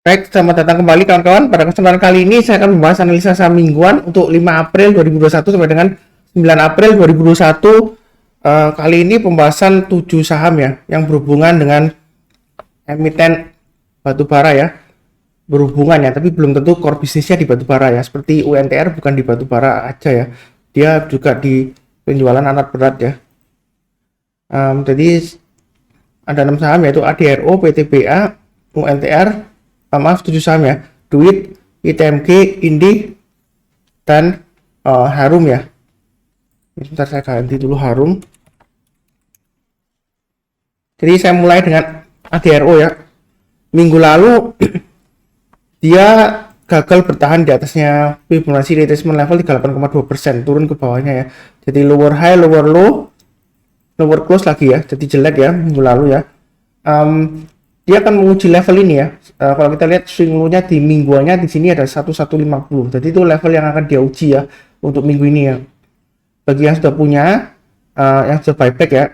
Baik, selamat datang kembali kawan-kawan. Pada kesempatan kali ini saya akan membahas analisa saham mingguan untuk 5 April 2021 sampai dengan 9 April 2021. Kali ini pembahasan 7 saham ya yang berhubungan dengan emiten batubara ya. Berhubungan ya, tapi belum tentu core bisnisnya di batubara ya. Seperti UNTR bukan di batubara aja ya. Dia juga di penjualan alat berat ya. Jadi ada 6 saham yaitu ADRO, PTBA, UNTR, maaf 7 saham ya, Duit, ITMG, Indi, dan Harum ya. Sebentar saya ganti dulu Harum. Jadi saya mulai dengan ADRO ya. Minggu lalu dia gagal bertahan di atasnya Fibonacci retracement level 38,2%, turun ke bawahnya ya. Jadi lower high, lower low, lower close lagi ya. Jadi jelek ya minggu lalu ya. Dia akan menguji level ini ya. Kalau kita lihat swing low-nya di mingguannya di sini ada 1150. Jadi itu level yang akan dia uji ya untuk minggu ini ya. Bagi yang sudah punya, yang sudah buyback ya,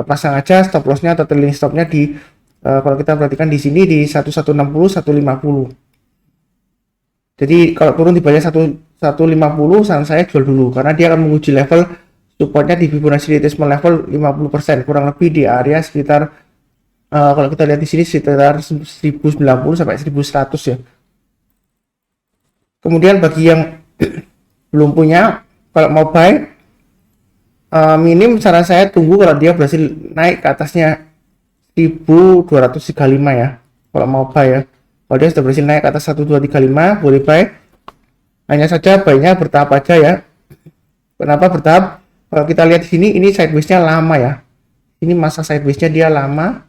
pasang aja stop loss-nya atau trailing stop-nya di kalau kita perhatikan di sini di 1160, 150. Jadi kalau turun di bawah 150, saran saya jual dulu karena dia akan menguji level supportnya di Fibonacci retracement level 50%, kurang lebih di area sekitar kalau kita lihat di sini sekitar 1090 sampai 1100 ya. Kemudian bagi yang belum punya, kalau mau buy, minim saran saya tunggu kalau dia berhasil naik ke atasnya 1235 ya. Kalau mau buy ya. Kalau dia sudah berhasil naik ke atas 1235, boleh buy. Hanya saja buy-nya bertahap aja ya. Kenapa bertahap? Kalau kita lihat di sini, ini sideways-nya lama ya. Ini masa sideways-nya dia lama.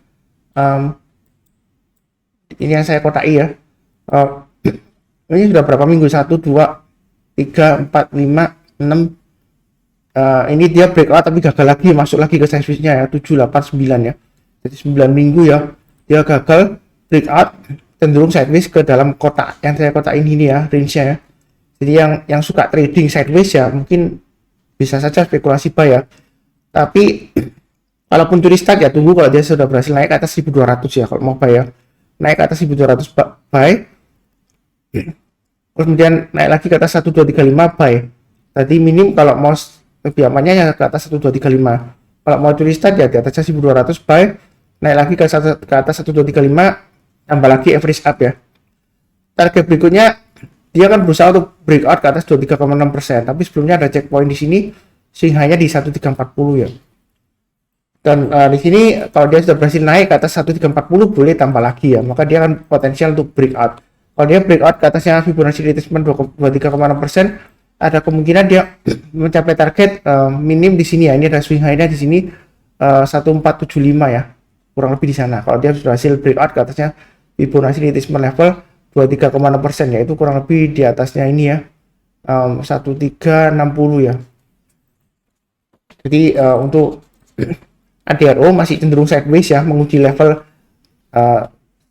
Ini yang saya kotai ya. Ini sudah berapa minggu? 1, 2, 3, 4, 5, 6. Ini dia breakout tapi gagal lagi, masuk lagi ke sideways-nya ya, 7, 8, 9 ya. Jadi 9 minggu ya, dia gagal breakout, cenderung sideways ke dalam kotak yang saya kotain ini ya, range-nya ya. Jadi yang suka trading sideways ya mungkin bisa saja spekulasi buy ya. Tapi kalaupun curi start ya tunggu kalau dia sudah berhasil naik ke atas 1200 ya kalau mau buy ya. Naik ke atas 1200 buy. Kemudian naik lagi ke atas 1235 buy. Tadi minim kalau mau lebih amannya ya ke atas 1235. Kalau mau curi start ya di atas 1200 buy. Naik lagi ke atas 1235, tambah lagi average up ya. Target berikutnya dia akan berusaha untuk breakout ke atas 23,6%. Tapi sebelumnya ada checkpoint di sini sehingga di 1340 ya. Dan di sini kalau dia sudah berhasil naik ke atas 1340 boleh tambah lagi ya, maka dia akan potensial untuk breakout. Kalau dia breakout ke atasnya Fibonacci retracement 23,6%, ada kemungkinan dia mencapai target minim di sini ya. Ini ada swing high-nya di sini 1475 ya, kurang lebih di sana. Kalau dia sudah berhasil breakout ke atasnya Fibonacci retracement level 23,6% ya, itu kurang lebih di atasnya ini ya, 1360 ya. Jadi untuk ADRO masih cenderung sideways ya, menguji level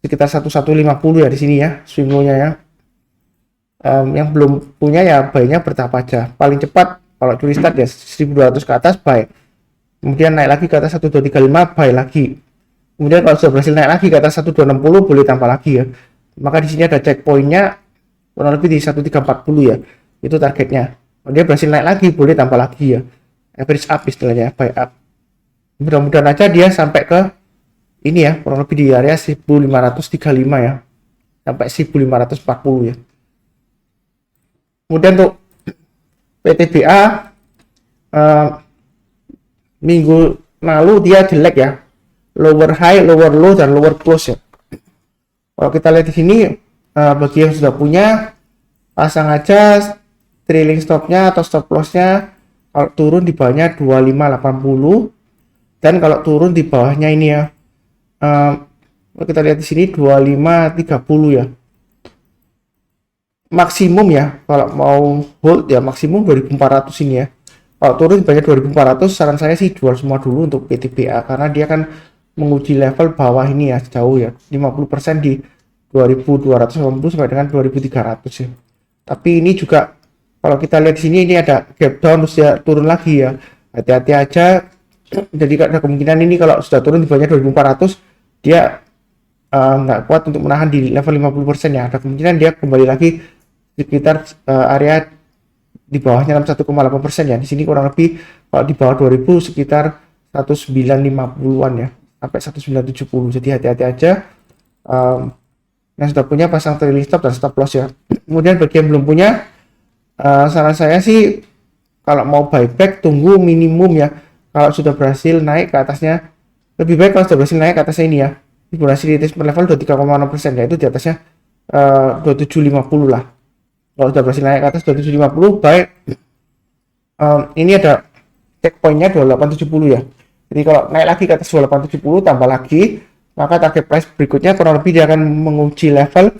sekitar 1150 ya di sini ya, swing low-nya ya. Yang belum punya ya buy-nya bertahap aja. Paling cepat kalau curi start ya 1200 ke atas buy. Kemudian naik lagi ke atas 1235 buy lagi. Kemudian kalau sudah berhasil naik lagi ke atas 1260 boleh tambah lagi ya. Maka di sini ada checkpoint-nya kurang lebih di 1340 ya. Itu targetnya. Kalau dia berhasil naik lagi boleh tambah lagi ya. Average up istilahnya, buy up. Mudah-mudahan aja dia sampai ke ini ya, kurang lebih di area 1535 ya, sampai 1540 ya. Kemudian untuk PTBA minggu lalu dia jelek ya, lower high, lower low, dan lower close ya. Kalau kita lihat di sini, bagi yang sudah punya, pasang aja trailing stopnya atau stop lossnya. Kalau turun di bawahnya 2580. Dan kalau turun di bawahnya ini ya, kalau kita lihat di sini 2530 ya, maksimum ya. Kalau mau hold ya maksimum 2400 ini ya. Kalau turun di bawahnya 2400, saran saya sih jual semua dulu untuk PTBA karena dia akan menguji level bawah ini ya, jauh ya, 50% di 2280 sampai dengan 2300 ya. Tapi ini juga kalau kita lihat di sini ini ada gap down terus ya turun lagi ya, hati-hati aja. Jadi ada kemungkinan ini kalau sudah turun di bawahnya 2400 dia nggak kuat untuk menahan di level 50% ya, ada kemungkinan dia kembali lagi sekitar area di bawahnya 61,8% ya. Di sini kurang lebih kalau di bawah 2000 sekitar 1950-an ya, sampai 1970. Jadi hati-hati aja yang sudah punya pasang trailing stop dan stop loss ya. Kemudian bagi yang belum punya, saran saya sih kalau mau buyback tunggu minimum ya. Kalau sudah berhasil naik ke atasnya, lebih baik kalau sudah berhasil naik ke atasnya ini ya, Fibonacci retracement level 23,6% ya, itu di atasnya 2750 lah. Kalau sudah berhasil naik ke atas 2750, baik ini ada checkpointnya 2870 ya. Jadi kalau naik lagi ke atas 2870 tambah lagi, maka target price berikutnya kurang lebih dia akan menguji level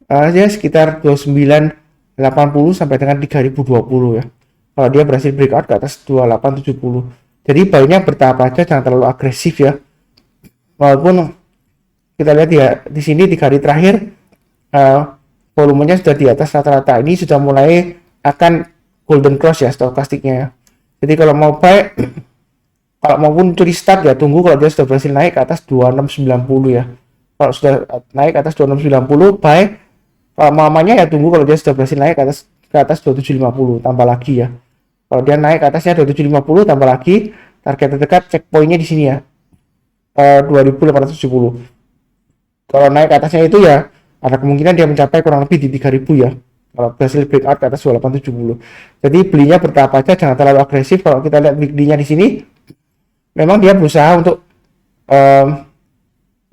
ya sekitar 2980 sampai dengan 3020 ya. Kalau dia berhasil breakout ke atas 2870. Jadi buy-nya bertahap aja, jangan terlalu agresif ya. Walaupun kita lihat ya di sini 3 hari terakhir volumenya sudah di atas rata-rata, ini sudah mulai akan golden cross ya stokastiknya ya. Jadi kalau mau buy, kalau maupun curi start ya tunggu kalau dia sudah berhasil naik ke atas 2690 ya. Kalau sudah naik ke atas 2690 buy. Kalau mamanya ya tunggu kalau dia sudah berhasil naik ke atas 2750 tambah lagi ya. Kalau dia naik ke atasnya 2750 tambah lagi, target terdekat checkpointnya di sini ya, 2870. Kalau naik ke atasnya itu ya ada kemungkinan dia mencapai kurang lebih di 3000 ya. Kalau berhasil breakout ke atas 2870. Jadi belinya bertahap aja, jangan terlalu agresif. Kalau kita lihat weekly-nya di sini, memang dia berusaha untuk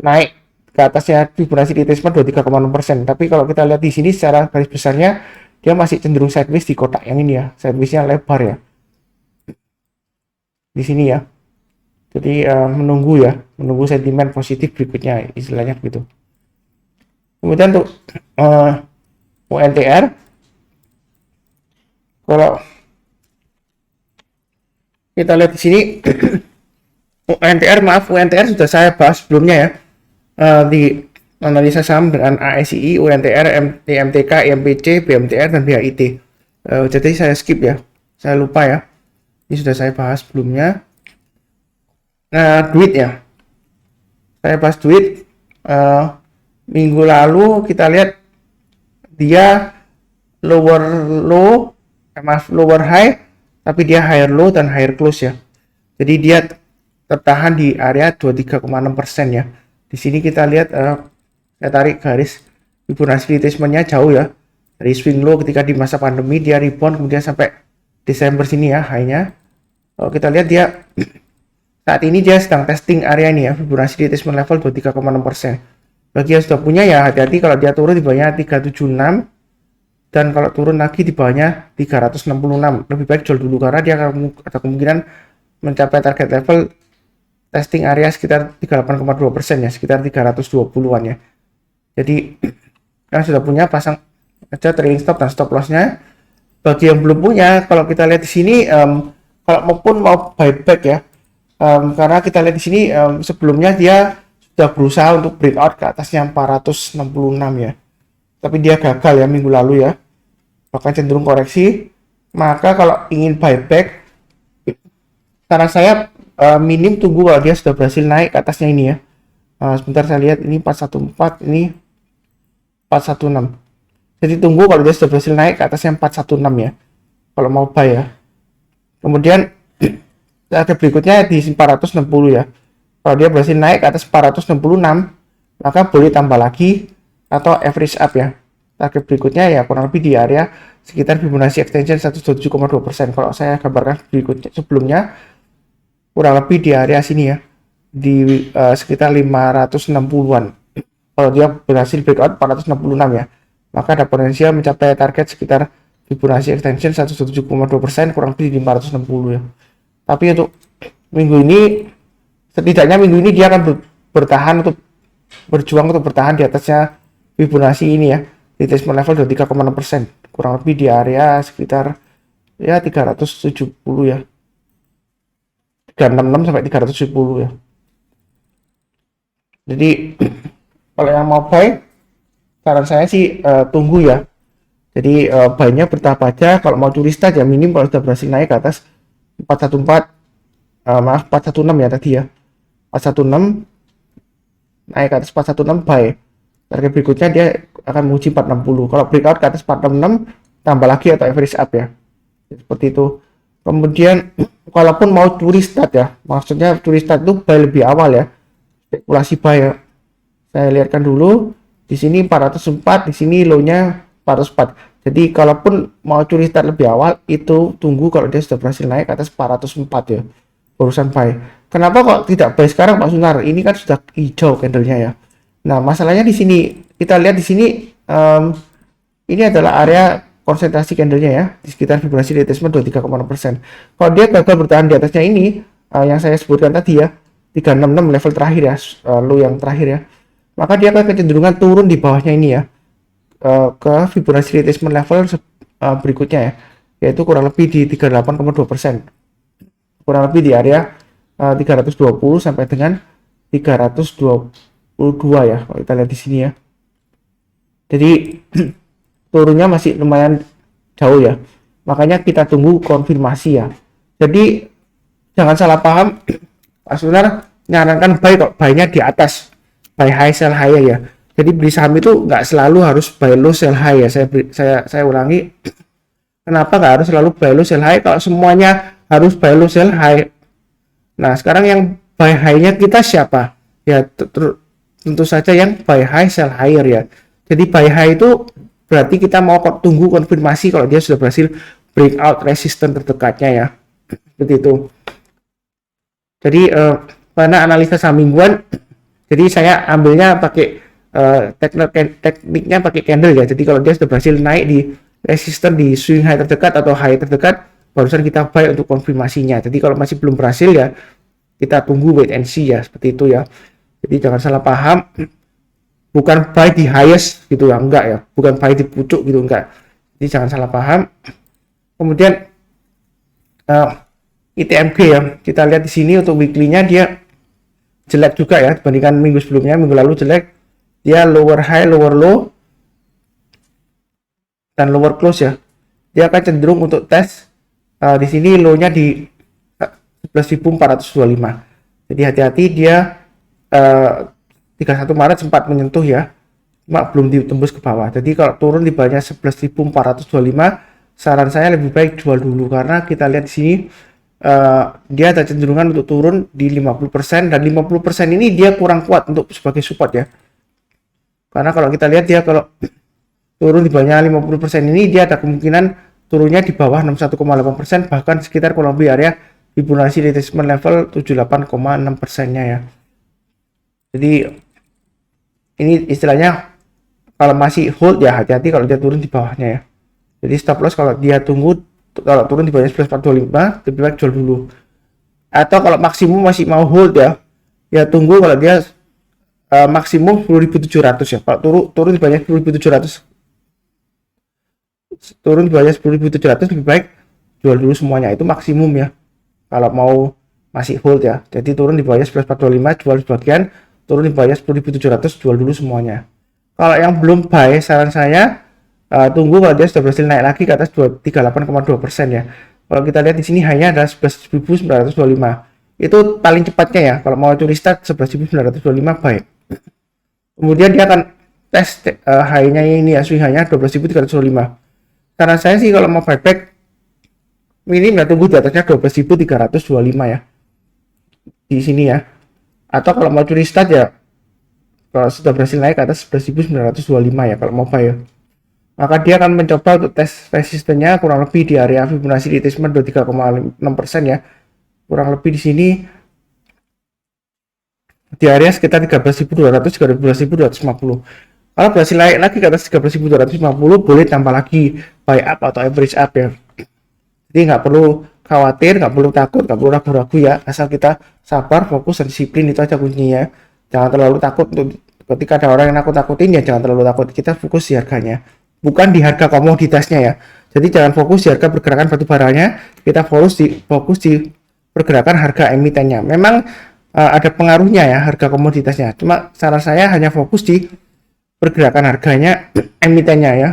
naik ke atasnya Fibonacci retracement 23,6%. Tapi kalau kita lihat di sini secara garis besarnya dia masih cenderung sideways di kotak yang ini ya, sideways-nya lebar ya. Di sini ya. Jadi menunggu sentimen positif berikutnya istilahnya begitu. Kemudian untuk UNTR, kalau kita lihat di sini UNTR sudah saya bahas sebelumnya ya, di analisa saham dengan ASI, UNTR, MTK, IMPC, BMTR, dan BHIT. Jadi saya skip ya, saya lupa ya, ini sudah saya bahas sebelumnya. Nah, duit ya, saya bahas duit minggu lalu. Kita lihat dia lower high, tapi dia higher low dan higher close ya. Jadi dia tertahan di area 23,6% ya. Di sini kita lihat saya tarik garis Fibonacci retracement-nya jauh ya. Dari swing low ketika di masa pandemi dia rebound kemudian sampai Desember sini ya high-nya. Kalau kita lihat dia saat ini dia sedang testing area ini ya, Fibonacci retracement level 23,6%. Bagi yang sudah punya ya hati-hati kalau dia turun di bawahnya 376 dan kalau turun lagi di bawahnya 366. Lebih baik jual dulu karena dia akan ada kemungkinan mencapai target level testing area sekitar 38,2% ya, sekitar 320-an ya. Jadi yang sudah punya pasang aja trailing stop dan stop loss-nya. Bagi yang belum punya, kalau kita lihat di sini kalau maupun mau buyback ya, karena kita lihat di sini sebelumnya dia sudah berusaha untuk breakout ke atasnya 466 ya, tapi dia gagal ya minggu lalu ya, bahkan cenderung koreksi. Maka kalau ingin buyback, karena saya minim tunggu kalau dia sudah berhasil naik ke atasnya ini ya. Sebentar saya lihat, ini 414, ini 416. Jadi tunggu kalau dia sudah berhasil naik ke atasnya 416 ya, kalau mau buy ya. Kemudian target berikutnya di 460 ya. Kalau dia berhasil naik ke atas 466, maka boleh tambah lagi atau average up ya. Target berikutnya ya kurang lebih di area sekitar Fibonacci extension 127,2%. Kalau saya gambarkan berikutnya sebelumnya kurang lebih di area sini ya, di sekitar 560-an. Kalau dia berhasil breakout 466 ya, maka ada potensial mencapai target sekitar Fibonacci extension 117,2%, kurang lebih di 560 ya. Tapi untuk minggu ini, setidaknya minggu ini dia akan bertahan untuk berjuang untuk bertahan di atasnya Fibonacci ini ya, di retracement level 23,6%, kurang lebih di area sekitar ya 370 ya, 366 sampai 370 ya. Jadi kalau yang mau buy, saran saya sih tunggu ya. Jadi buy-nya bertahap aja. Kalau mau curi start ya minim kalau sudah berhasil naik ke atas 416 ya tadi ya, 416 naik ke atas 416 buy. Target berikutnya dia akan menguji 460. Kalau breakout ke atas 466 tambah lagi atau average up ya. Seperti itu. Kemudian kalaupun mau curi start ya, maksudnya curi start itu buy lebih awal ya. Spekulasi buy ya. Saya lihatkan dulu di sini 404, di sini low-nya 404. Jadi kalaupun mau curi start lebih awal itu tunggu kalau dia sudah berhasil naik ke atas 404 ya. Urusan buy. Kenapa kok tidak buy sekarang Pak Sunar? Ini kan sudah hijau candlenya ya. Nah, masalahnya di sini kita lihat di sini ini adalah area konsentrasi candlenya ya, di sekitar Fibonacci retracement 23,6%. Kalau dia gagal bertahan di atasnya ini, yang saya sebutkan tadi ya, 366 level terakhir ya, low yang terakhir ya, maka dia akan kecenderungan turun di bawahnya ini ya, ke Fibonacci retracement level berikutnya ya, yaitu kurang lebih di 38,2%, kurang lebih di area 320 sampai dengan 322 ya, kalau kita lihat di sini ya. Jadi turunnya masih lumayan jauh ya, makanya kita tunggu konfirmasi ya. Jadi jangan salah paham, Pak Sunar nyarankan buy kok, buy-nya di atas, buy high sell high ya. Jadi beli saham itu nggak selalu harus buy low sell high ya. Saya ulangi, kenapa nggak harus selalu buy low sell high kalau semuanya harus buy low sell high. Nah sekarang yang buy high-nya kita siapa ya? Tentu saja yang buy high sell higher ya. Jadi buy high itu berarti kita mau tunggu konfirmasi kalau dia sudah berhasil breakout resisten terdekatnya ya. Seperti itu. Jadi pada analisa saham mingguan, jadi saya ambilnya pakai tekniknya pakai candle ya. Jadi kalau dia sudah berhasil naik di resisten di swing high terdekat atau high terdekat, barusan kita buy untuk konfirmasinya. Jadi kalau masih belum berhasil ya kita tunggu wait and see ya, seperti itu ya. Jadi jangan salah paham, bukan buy di highest gitu ya, enggak ya, bukan buy di pucuk gitu, enggak. Jadi jangan salah paham. Kemudian ITMG ya, kita lihat di sini untuk weekly-nya dia jelek juga ya dibandingkan minggu sebelumnya. Minggu lalu jelek, dia lower high, lower low, dan lower close ya. Dia akan cenderung untuk tes di sini low-nya di 11.425. Jadi hati-hati, dia 31 Maret sempat menyentuh ya, cuma belum ditembus ke bawah. Jadi kalau turun di bawahnya 11.425, saran saya lebih baik jual dulu, karena kita lihat di sini dia ada cenderungan untuk turun di 50%, dan 50% ini dia kurang kuat untuk sebagai support ya. Karena kalau kita lihat dia kalau turun di bawahnya 50% ini, dia ada kemungkinan turunnya di bawah 61,8%, bahkan sekitar kurang lebih area Fibonacci retracement level 78,6%-nya ya. Jadi ini istilahnya kalau masih hold ya hati-hati kalau dia turun di bawahnya ya. Jadi stop loss kalau dia tunggu, kalau turun di bawahnya 11.425 lebih baik jual dulu. Atau kalau maksimum masih mau hold ya, ya tunggu kalau dia maksimum 10.700 ya. Kalau turun di bawahnya 10.700, turun di bawahnya 10.700 lebih baik jual dulu semuanya, itu maksimum ya. Kalau mau masih hold ya. Jadi turun di bawahnya 11.425 jual sebagian, turun di bawahnya 10.700 jual dulu semuanya. Kalau yang belum buy, saran saya tunggu kalau dia sudah berhasil naik lagi ke atas 38,2% ya. Kalau kita lihat di sini hanya ada 11.925. Itu paling cepatnya ya. Kalau mau curi start 11.925 buy. Kemudian dia akan tes high-nya ini ya, swing high-nya 12.325. Saran saya sih kalau mau buyback minim ya tunggu di atasnya 12.325 ya. Di sini ya. Atau kalau mau curi start ya kalau sudah berhasil naik ke atas 11.925 ya kalau mau buy ya. Maka dia akan mencoba untuk tes resistennya kurang lebih di area Fibonacci retracement 23,6% ya. Kurang lebih di sini di area sekitar 13.200 13.250. Kalau berhasil naik lagi ke atas 13.250 boleh tambah lagi buy up atau average up ya. Jadi nggak perlu khawatir, nggak perlu takut, nggak perlu ragu-ragu ya, asal kita sabar, fokus, dan disiplin, itu aja kuncinya. Jangan terlalu takut. Ketika ada orang yang nakut-nakutin ya jangan terlalu takut, kita fokus di harganya, bukan di harga komoditasnya ya. Jadi jangan fokus di harga pergerakan batu baranya, kita fokus di pergerakan harga emitennya. Memang ada pengaruhnya ya harga komoditasnya, cuma saran saya hanya fokus di pergerakan harganya emitennya ya,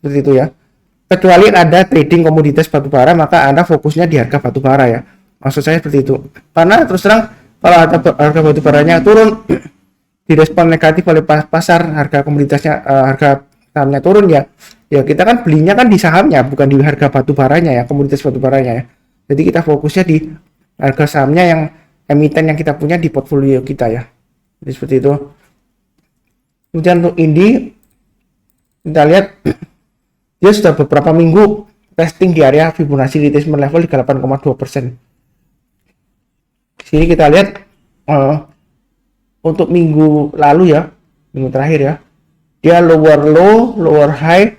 seperti itu ya. Kecuali ada trading komoditas batubara, maka Anda fokusnya di harga batubara ya. Maksud saya seperti itu. Karena terus terang kalau harga batubaranya turun direspon negatif oleh pasar, harga komoditasnya, harga sahamnya turun ya, ya kita kan belinya kan di sahamnya, bukan di harga batu baranya ya, komoditas batu baranya ya. Jadi kita fokusnya di harga sahamnya yang emiten yang kita punya di portfolio kita ya. Jadi seperti itu. Kemudian untuk Indi, kita lihat dia sudah beberapa minggu testing di area Fibonacci retracement level 38,2%. Sini kita lihat untuk minggu lalu ya, minggu terakhir ya, dia lower low, lower high,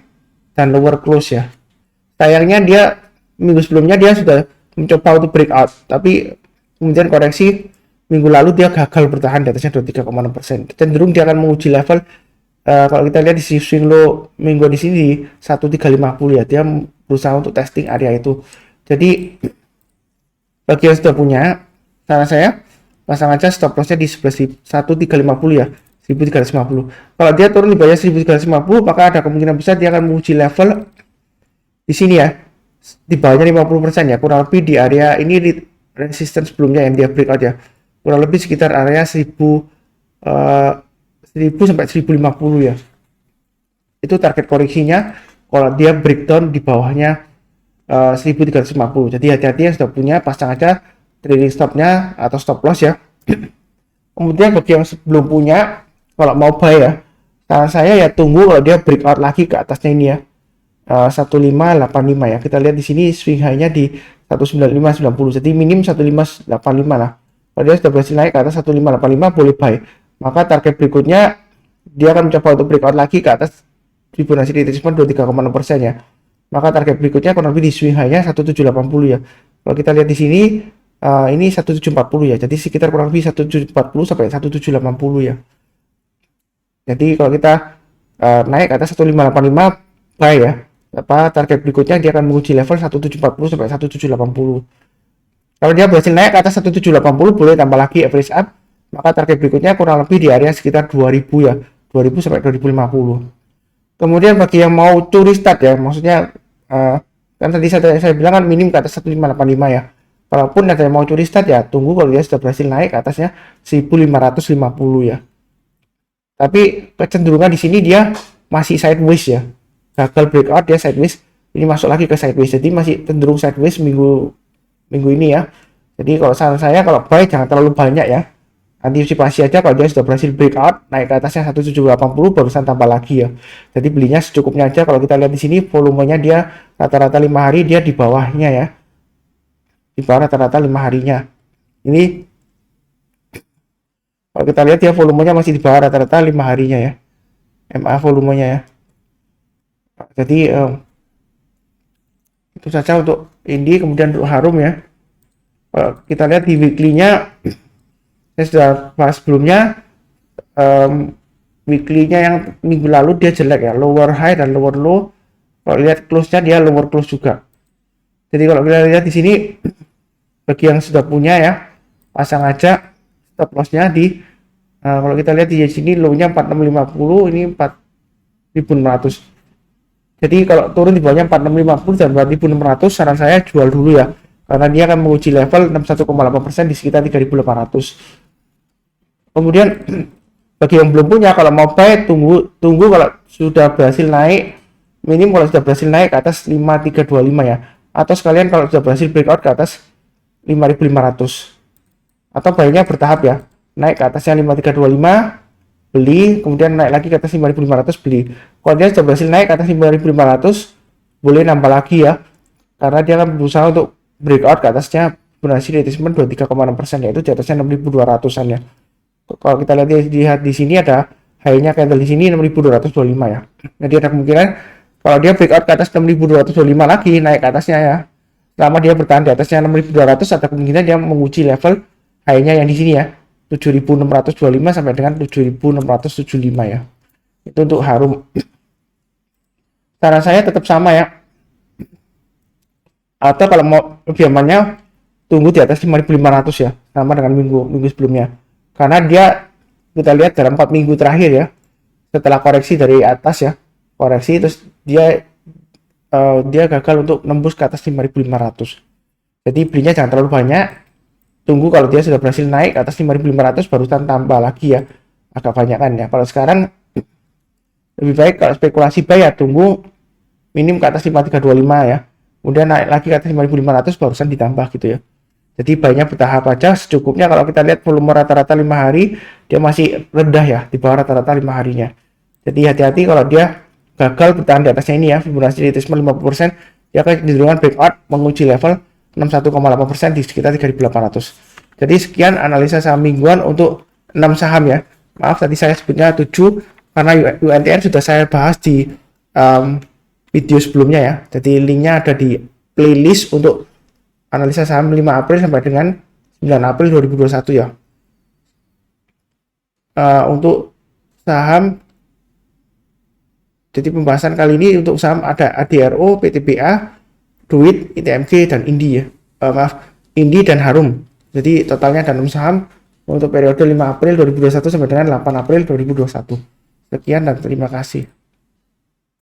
dan lower close ya. Sayangnya dia minggu sebelumnya dia sudah mencoba untuk breakout, tapi kemudian koreksi minggu lalu dia gagal bertahan di atasnya 23,6%. Cenderung dia akan menguji level kalau kita lihat di swing low minggu di sini di 1350 ya, dia berusaha untuk testing area itu. Jadi bagi yang sudah punya, saran saya pasang aja stop lossnya di 1350 ya, 1350. Kalau dia turun di bawah 1350, maka ada kemungkinan besar dia akan menguji level di sini ya, di bawahnya 50% ya, kurang lebih di area ini resistance sebelumnya yang dia breakout ya, kurang lebih sekitar area 1000 sampai 1050 ya. Itu target koreksinya kalau dia breakdown di bawahnya 1350. Jadi hati-hati yang sudah punya, pasang aja trading stopnya atau stop loss ya. Kemudian bagi yang belum punya, kalau mau buy ya, saran saya ya tunggu kalau dia breakout lagi ke atasnya ini ya, 1585 ya. Kita lihat di sini swing high-nya di 19590. Jadi minim 1585 lah. Kalau dia sudah berhasil naik ke atas 1585 boleh buy. Maka target berikutnya dia akan mencoba untuk breakout lagi ke atas Fibonacci retracement 23,6% ya. Maka target berikutnya kurang lebih di swing high-nya 1780 ya. Kalau kita lihat di sini ini 1740 ya. Jadi sekitar kurang lebih 1740 sampai 1780 ya. Jadi kalau kita naik ke atas 1585 buy ya. Target berikutnya dia akan menguji level 1740 sampai 1780. Kalau dia berhasil naik ke atas 1780 boleh tambah lagi average up. Maka target berikutnya kurang lebih di area sekitar 2000 ya, 2000 sampai 2050. Kemudian bagi yang mau curi start ya, maksudnya kan tadi saya bilang kan minim ke atas 1585 ya. Kalaupun ada yang mau curi start ya tunggu kalau dia sudah berhasil naik ke atasnya 1550 ya. Tapi kecenderungan di sini dia masih sideways ya, gagal breakout, dia sideways, ini masuk lagi ke sideways, jadi masih cenderung sideways minggu ini ya. Jadi kalau saran saya kalau buy jangan terlalu banyak ya, antisipasi aja kalau dia sudah berhasil breakout naik ke atasnya 1780 barusan tambah lagi ya. Jadi belinya secukupnya aja. Kalau kita lihat di sini volumenya dia rata-rata 5 hari dia di bawahnya ya, di bawah rata-rata 5 harinya. Ini kalau kita lihat ya volumenya masih di bawah rata-rata 5 harinya ya, MA volumenya ya. Jadi itu saja untuk Indi. Kemudian untuk Harum ya, kita lihat di weekly-nya saya sudah bahas sebelumnya. Weekly-nya yang minggu lalu dia jelek ya, lower high dan lower low. Kalau lihat close-nya dia lower close juga. Jadi kalau kita lihat di sini bagi yang sudah punya ya, pasang aja stop loss-nya di kalau kita lihat di sini low-nya 4650, ini 4600. Jadi kalau turun di bawahnya 4650 dan 4600, saran saya jual dulu ya, karena dia akan menguji level 61,8% di sekitar 3800. Kemudian bagi yang belum punya, kalau mau buy tunggu kalau sudah berhasil naik, minim kalau sudah berhasil naik ke atas 5325 ya, atau sekalian kalau sudah berhasil breakout ke atas 5500, atau buynya bertahap ya, naik ke atasnya 5325 beli, kemudian naik lagi ke atas 5500 beli. Kalau dia sudah berhasil naik ke atas 5500 boleh nambah lagi ya, karena dia akan berusaha untuk breakout ke atasnya Fibonacci retracement 23,6%, yaitu di atasnya 6200-an ya. Kalau kita lihat di sini ada high-nya candle di sini 6225 ya. Jadi ada kemungkinan kalau dia breakout ke atas 6225 lagi naik ke atasnya ya, selama dia bertahan di atasnya 6200, ada kemungkinan dia menguji level high-nya yang di sini ya, 7625 sampai dengan 7675 ya. Itu untuk Harum. Saran saya tetap sama ya, atau kalau mau lebih amannya tunggu di atas 5500 ya, sama dengan minggu sebelumnya. Karena dia, kita lihat dalam 4 minggu terakhir ya, setelah koreksi dari atas ya, koreksi terus dia gagal untuk nembus ke atas 5500. Jadi belinya jangan terlalu banyak, tunggu kalau dia sudah berhasil naik ke atas 5500 barusan tambah lagi ya. agak banyak kan ya. Kalau sekarang lebih baik kalau spekulasi buy ya tunggu minim ke atas 5325 ya. Kemudian naik lagi ke atas 5500 barusan ditambah gitu ya. Jadi banyak bertahap aja secukupnya. Kalau kita lihat volume rata-rata 5 hari dia masih rendah ya di bawah rata-rata 5 harinya. Jadi hati-hati kalau dia gagal bertahan di atasnya ini ya, Fibonacci retracement 50%, dia akan cenderungan breakout menguji level 61,8% di sekitar 3800. Jadi sekian analisa saham mingguan untuk 6 saham ya. Maaf tadi saya sebutnya 7 karena UNTR sudah saya bahas di video sebelumnya ya. Jadi linknya ada di playlist untuk analisa saham 5 April sampai dengan 9 April 2021 ya. Untuk saham, jadi pembahasan kali ini untuk saham ada ADRO, PTBA, Duit, ITMG, dan Indi ya. Indi dan Harum. Jadi totalnya ada 6 saham untuk periode 5 April 2021 sampai dengan 8 April 2021. Sekian dan terima kasih.